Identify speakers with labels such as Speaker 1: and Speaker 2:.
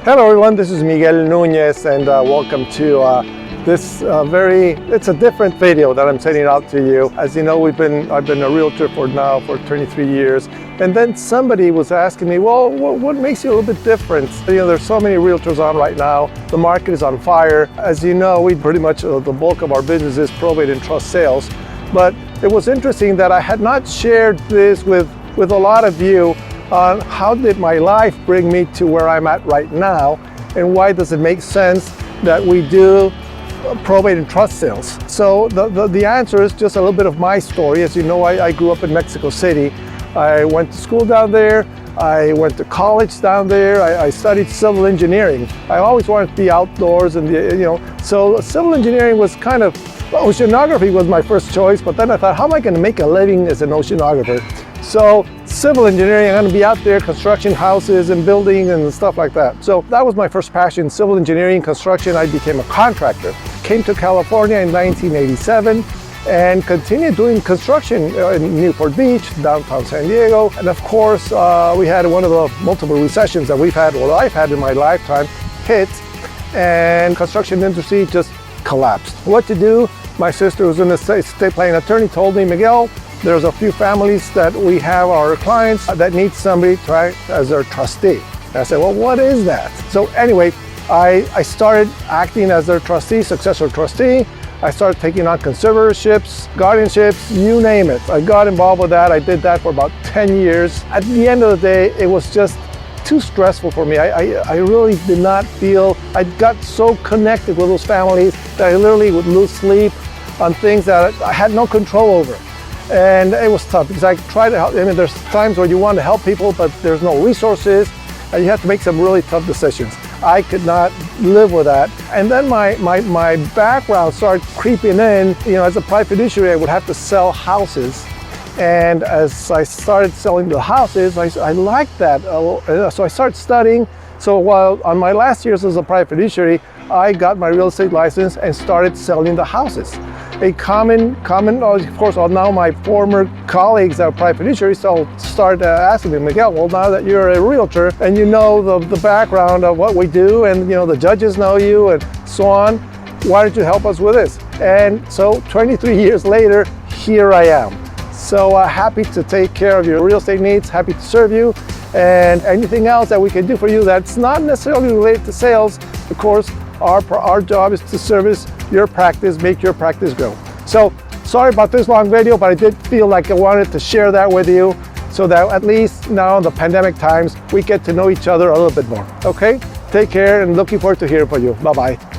Speaker 1: Hello everyone, this is Miguel Nunez and welcome to it's a different video that I'm sending out to you. As you know, I've been a realtor for 23 years. And then somebody was asking me, well, what makes you a little bit different? You know, there's so many realtors on right now. The market is on fire. As you know, we pretty much, the bulk of our business is probate and trust sales. But it was interesting that I had not shared this with a lot of you on how did my life bring me to where I'm at right now, and why does it make sense that we do probate and trust sales. So the answer is just a little bit of my story. As you know, I grew up in Mexico City. I went to school down there. I went to college down there. I studied civil engineering. I always wanted to be outdoors, and so civil engineering was kind of, oceanography was my first choice, but then I thought, how am I going to make a living as an oceanographer? So civil engineering, I'm going to be out there construction houses and buildings and stuff like that. So that was my first passion, civil engineering, construction. I became a contractor. Came to California in 1987 and continued doing construction in Newport Beach, downtown San Diego. And of course, we had one of the multiple recessions that I've had in my lifetime hit, and construction industry just collapsed. What to do? My sister, who's an estate planning attorney, told me, Miguel, there's a few families that we have, our clients, that need somebody to act as their trustee. And I said, well, what is that? So anyway, I started acting as their trustee, successor trustee. I started taking on conservatorships, guardianships, you name it. I got involved with that. I did that for about 10 years. At the end of the day, it was just too stressful for me. I really did not feel, I got so connected with those families that I literally would lose sleep on things that I had no control over. And it was tough because I tried to help. I mean, there's times where you want to help people, but there's no resources, and you have to make some really tough decisions. I could not live with that. And then my background started creeping in. You know, as a private fiduciary, I would have to sell houses. And as I started selling the houses, I liked that. So I started studying. So while on my last years as a private fiduciary, I got my real estate license and started selling the houses. A common, of course, now my former colleagues that are private fiduciaries started asking me, Miguel, well, now that you're a realtor and you know the background of what we do, and you know the judges know you and so on, why don't you help us with this? And so 23 years later, here I am. So happy to take care of your real estate needs, happy to serve you, and anything else that we can do for you that's not necessarily related to sales. Of course, our job is to service your practice, make your practice grow. So sorry about this long video, but I did feel like I wanted to share that with you so that at least now in the pandemic times, we get to know each other a little bit more. Okay? Take care, and looking forward to hearing from you. Bye-bye.